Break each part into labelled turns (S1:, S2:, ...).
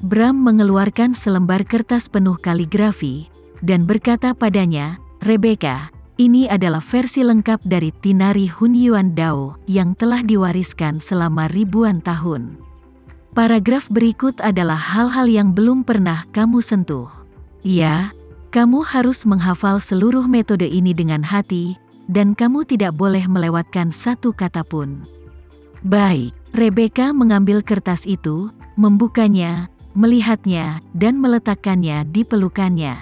S1: Bram mengeluarkan selembar kertas penuh kaligrafi, dan berkata padanya, "Rebecca, ini adalah versi lengkap dari Tinari Hunyuan Dao yang telah diwariskan selama ribuan tahun. Paragraf berikut adalah hal-hal yang belum pernah kamu sentuh. Ya, kamu harus menghafal seluruh metode ini dengan hati, dan kamu tidak boleh melewatkan satu kata pun." Baik, Rebecca mengambil kertas itu, membukanya, melihatnya, dan meletakkannya di pelukannya.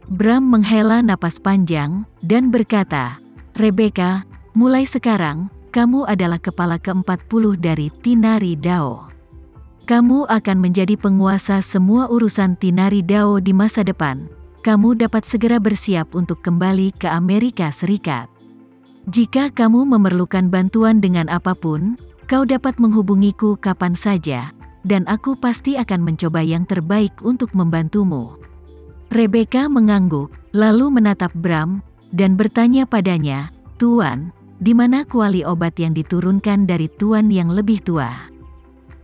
S1: Bram menghela napas panjang, dan berkata, "Rebecca, mulai sekarang, kamu adalah kepala ke-40 dari Tinari Dao. Kamu akan menjadi penguasa semua urusan Tinari Dao di masa depan. Kamu dapat segera bersiap untuk kembali ke Amerika Serikat. Jika kamu memerlukan bantuan dengan apapun, kau dapat menghubungiku kapan saja, dan aku pasti akan mencoba yang terbaik untuk membantumu." Rebecca mengangguk, lalu menatap Bram, dan bertanya padanya, "Tuan, di mana kuali obat yang diturunkan dari Tuan yang lebih tua?"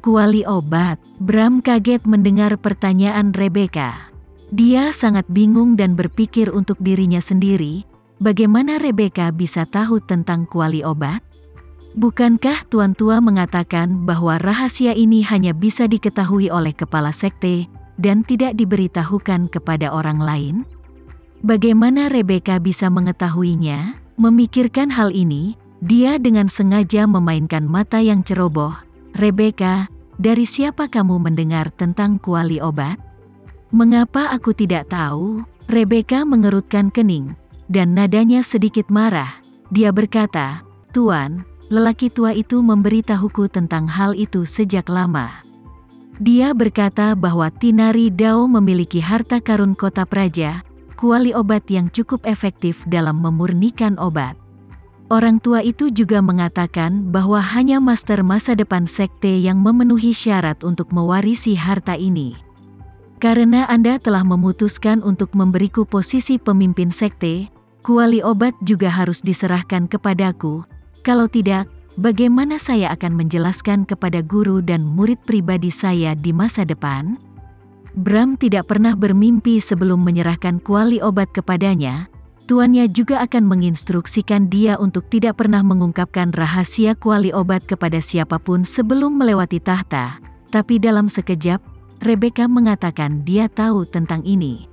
S1: "Kuali obat?" Bram kaget mendengar pertanyaan Rebecca. Dia sangat bingung dan berpikir untuk dirinya sendiri, bagaimana Rebecca bisa tahu tentang kuali obat? Bukankah Tuan Tua mengatakan bahwa rahasia ini hanya bisa diketahui oleh kepala sekte, dan tidak diberitahukan kepada orang lain? Bagaimana Rebecca bisa mengetahuinya? Memikirkan hal ini, dia dengan sengaja memainkan mata yang ceroboh. "Rebecca, dari siapa kamu mendengar tentang kuali obat?" "Mengapa aku tidak tahu?" Rebecca mengerutkan kening, dan nadanya sedikit marah. Dia berkata, "Tuan, lelaki tua itu memberitahuku tentang hal itu sejak lama. Dia berkata bahwa Tinari Dao memiliki harta karun kota praja, kuali obat yang cukup efektif dalam memurnikan obat. Orang tua itu juga mengatakan bahwa hanya master masa depan sekte yang memenuhi syarat untuk mewarisi harta ini. Karena Anda telah memutuskan untuk memberiku posisi pemimpin sekte, kuali obat juga harus diserahkan kepadaku. Kalau tidak, bagaimana saya akan menjelaskan kepada guru dan murid pribadi saya di masa depan?" Bram tidak pernah bermimpi sebelum menyerahkan kuali obat kepadanya, tuannya juga akan menginstruksikan dia untuk tidak pernah mengungkapkan rahasia kuali obat kepada siapapun sebelum melewati tahta. Tapi dalam sekejap, Rebecca mengatakan dia tahu tentang ini.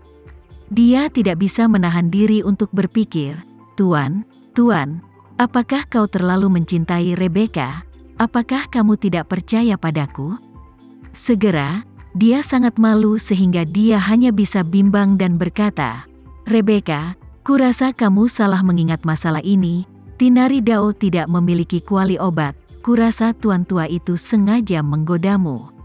S1: Dia tidak bisa menahan diri untuk berpikir, Tuan, apakah kau terlalu mencintai Rebecca? Apakah kamu tidak percaya padaku?" Segera, dia sangat malu sehingga dia hanya bisa bimbang dan berkata, "Rebecca, kurasa kamu salah mengingat masalah ini. Tinari Dao tidak memiliki kuali obat. Kurasa tuan tua itu sengaja menggodamu."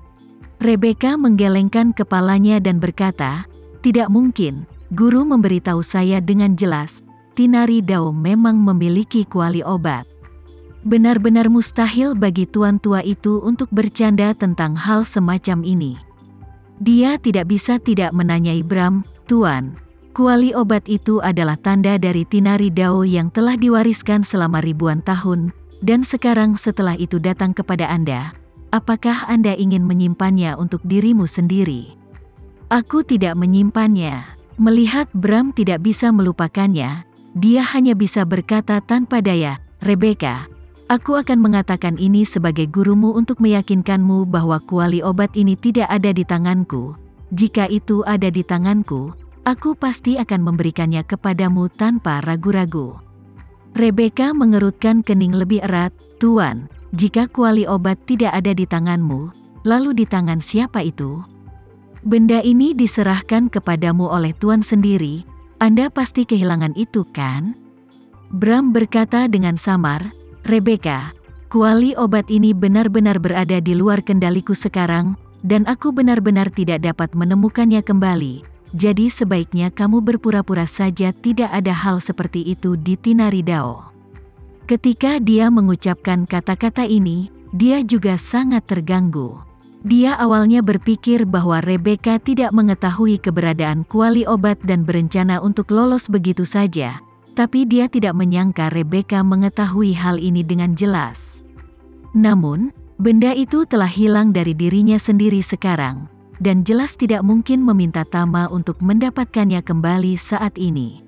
S1: Rebecca menggelengkan kepalanya dan berkata, "Tidak mungkin, guru memberitahu saya dengan jelas. Tinari Dao memang memiliki kuali obat. Benar-benar mustahil bagi tuan tua itu untuk bercanda tentang hal semacam ini." Dia tidak bisa tidak menanyai Bram, "Tuan, kuali obat itu adalah tanda dari Tinari Dao yang telah diwariskan selama ribuan tahun, dan sekarang setelah itu datang kepada Anda. Apakah Anda ingin menyimpannya untuk dirimu sendiri?" "Aku tidak menyimpannya." Melihat Bram tidak bisa melupakannya, dia hanya bisa berkata tanpa daya, "Rebecca, aku akan mengatakan ini sebagai gurumu untuk meyakinkanmu bahwa kuali obat ini tidak ada di tanganku. Jika itu ada di tanganku, aku pasti akan memberikannya kepadamu tanpa ragu-ragu." Rebecca mengerutkan kening lebih erat, "Tuan, jika kuali obat tidak ada di tanganmu, lalu di tangan siapa itu?" "Benda ini diserahkan kepadamu oleh Tuan sendiri. Anda pasti kehilangan itu, kan?" Bram berkata dengan samar, "Rebecca, kuali obat ini benar-benar berada di luar kendaliku sekarang, dan aku benar-benar tidak dapat menemukannya kembali. Jadi sebaiknya kamu berpura-pura saja tidak ada hal seperti itu di Tinari Dao." Ketika dia mengucapkan kata-kata ini, dia juga sangat terganggu. Dia awalnya berpikir bahwa Rebecca tidak mengetahui keberadaan kuali obat dan berencana untuk lolos begitu saja, tapi dia tidak menyangka Rebecca mengetahui hal ini dengan jelas. Namun, benda itu telah hilang dari dirinya sendiri sekarang. dan jelas tidak mungkin meminta Tama untuk mendapatkannya kembali saat ini.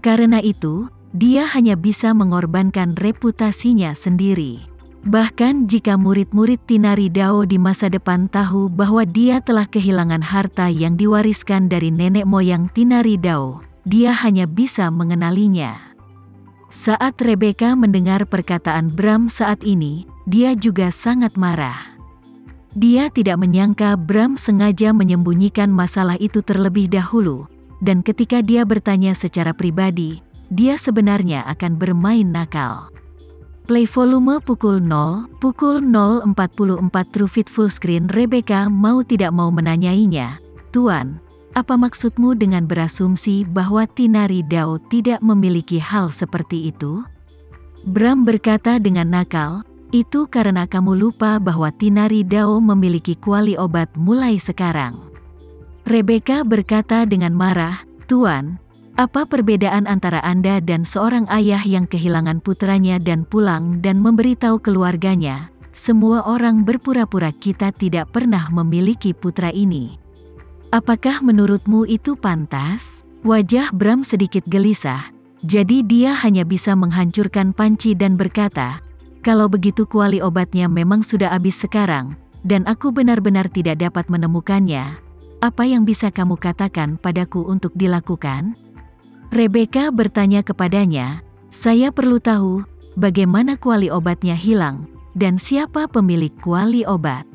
S1: Karena itu, dia hanya bisa mengorbankan reputasinya sendiri. Bahkan jika murid-murid Tinari Dao di masa depan tahu bahwa dia telah kehilangan harta yang diwariskan dari nenek moyang Tinari Dao, dia hanya bisa mengenalinya. Saat Rebecca mendengar perkataan Bram saat ini, dia juga sangat marah. Dia tidak menyangka Bram sengaja menyembunyikan masalah itu terlebih dahulu, dan ketika dia bertanya secara pribadi, dia sebenarnya akan bermain nakal. Play volume pukul 0:44 True Fit Full Screen. Rebecca mau tidak mau menanyainya, "Tuan, apa maksudmu dengan berasumsi bahwa Tinari Dao tidak memiliki hal seperti itu?" Bram berkata dengan nakal, "Itu karena kamu lupa bahwa Tinari Dao memiliki kuali obat mulai sekarang." Rebecca berkata dengan marah, "Tuan, apa perbedaan antara Anda dan seorang ayah yang kehilangan putranya dan pulang dan memberitahu keluarganya, semua orang berpura-pura kita tidak pernah memiliki putra ini? Apakah menurutmu itu pantas?" Wajah Bram sedikit gelisah, jadi dia hanya bisa menghancurkan panci dan berkata, "Kalau begitu kuali obatnya memang sudah habis sekarang, dan aku benar-benar tidak dapat menemukannya. Apa yang bisa kamu katakan padaku untuk dilakukan?" Rebecca bertanya kepadanya, "Saya perlu tahu, bagaimana kuali obatnya hilang, dan siapa pemilik kuali obat?"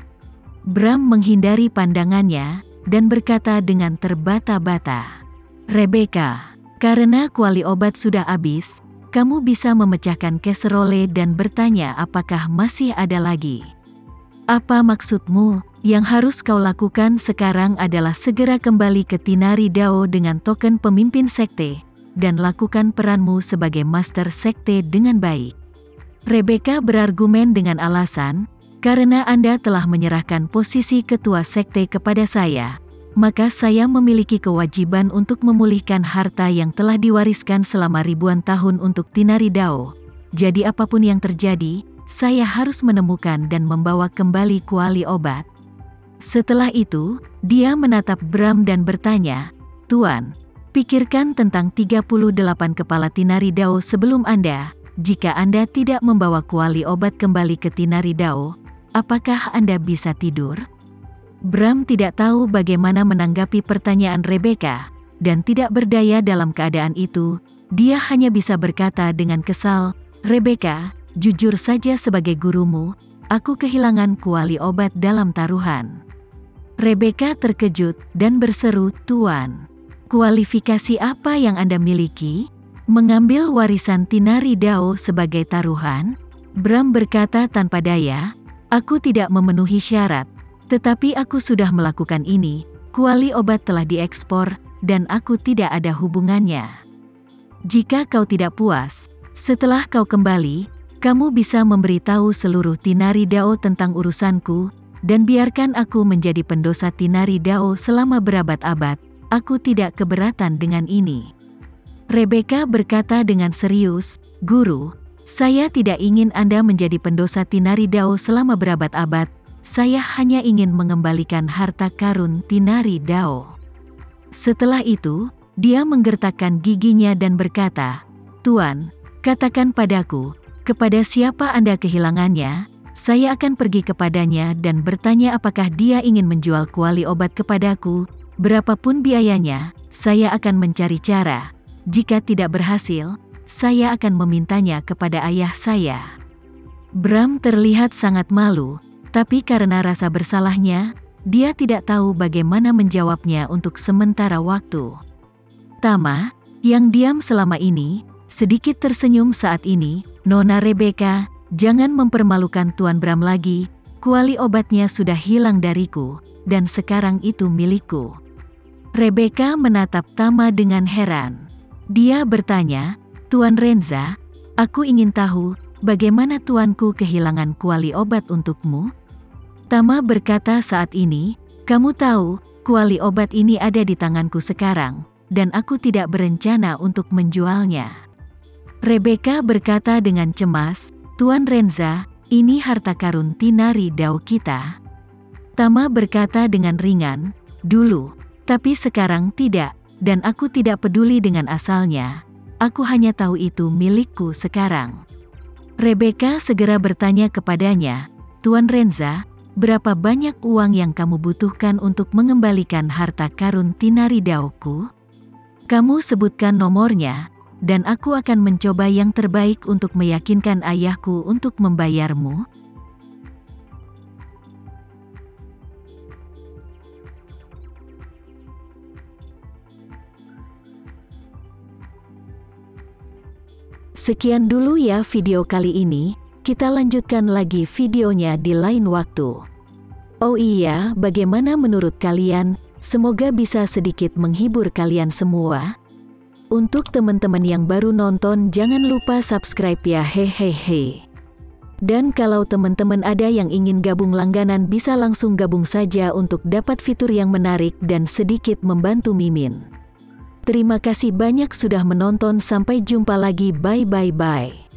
S1: Bram menghindari pandangannya, dan berkata dengan terbata-bata, "Rebecca, karena kuali obat sudah habis, kamu bisa memecahkan kaserole dan bertanya apakah masih ada lagi. Apa maksudmu? Yang harus kau lakukan sekarang adalah segera kembali ke Tinari Dao dengan token pemimpin sekte, dan lakukan peranmu sebagai master sekte dengan baik." Rebecca berargumen dengan alasan, "Karena Anda telah menyerahkan posisi ketua sekte kepada saya, maka saya memiliki kewajiban untuk memulihkan harta yang telah diwariskan selama ribuan tahun untuk Tinari Dao. Jadi apapun yang terjadi, saya harus menemukan dan membawa kembali kuali obat." Setelah itu, dia menatap Bram dan bertanya, "Tuan, pikirkan tentang 38 kepala Tinari Dao sebelum Anda. Jika Anda tidak membawa kuali obat kembali ke Tinari Dao, apakah Anda bisa tidur?" Bram tidak tahu bagaimana menanggapi pertanyaan Rebecca, dan tidak berdaya dalam keadaan itu, dia hanya bisa berkata dengan kesal, "Rebecca, jujur saja sebagai gurumu, aku kehilangan kuali obat dalam taruhan." Rebecca terkejut dan berseru, "Tuan, kualifikasi apa yang Anda miliki? Mengambil warisan Tinari Dao sebagai taruhan?" Bram berkata tanpa daya, "Aku tidak memenuhi syarat, tetapi aku sudah melakukan ini. Kuali obat telah diekspor, dan aku tidak ada hubungannya. Jika kau tidak puas, setelah kau kembali, kamu bisa memberitahu seluruh Tinari Dao tentang urusanku, dan biarkan aku menjadi pendosa Tinari Dao selama berabad-abad. Aku tidak keberatan dengan ini." Rebecca berkata dengan serius, "Guru, saya tidak ingin Anda menjadi pendosa Tinari Dao selama berabad-abad. Saya hanya ingin mengembalikan harta karun Tinari Dao." Setelah itu, dia menggertakkan giginya dan berkata, "Tuan, katakan padaku, kepada siapa Anda kehilangannya? Saya akan pergi kepadanya dan bertanya apakah dia ingin menjual kuali obat kepadaku. Berapapun biayanya, saya akan mencari cara. Jika tidak berhasil, saya akan memintanya kepada ayah saya." Bram terlihat sangat malu, tapi karena rasa bersalahnya, dia tidak tahu bagaimana menjawabnya untuk sementara waktu. Tama, yang diam selama ini, sedikit tersenyum saat ini, "Nona Rebecca, jangan mempermalukan Tuan Bram lagi. Kuali obatnya sudah hilang dariku, dan sekarang itu milikku." Rebecca menatap Tama dengan heran. Dia bertanya, "Tuan Renza, aku ingin tahu, bagaimana tuanku kehilangan kuali obat untukmu?" Tama berkata saat ini, "Kamu tahu, kuali obat ini ada di tanganku sekarang, dan aku tidak berencana untuk menjualnya." Rebecca berkata dengan cemas, "Tuan Renza, ini harta karun Tinari Dao kita. Tama berkata dengan ringan, "Dulu, tapi sekarang tidak, dan aku tidak peduli dengan asalnya. Aku hanya tahu itu milikku sekarang." Rebecca segera bertanya kepadanya, "Tuan Renza, berapa banyak uang yang kamu butuhkan untuk mengembalikan harta karun Tinari Daoku? Kamu sebutkan nomornya, dan aku akan mencoba yang terbaik untuk meyakinkan ayahku untuk membayarmu." Sekian dulu ya video kali ini, kita lanjutkan lagi videonya di lain waktu. Oh iya, bagaimana menurut kalian? Semoga bisa sedikit menghibur kalian semua. Untuk teman-teman yang baru nonton, jangan lupa subscribe ya, hehehe. Dan kalau teman-teman ada yang ingin gabung langganan, bisa langsung gabung saja untuk dapat fitur yang menarik dan sedikit membantu Mimin. Terima kasih banyak sudah menonton, sampai jumpa lagi, bye bye bye.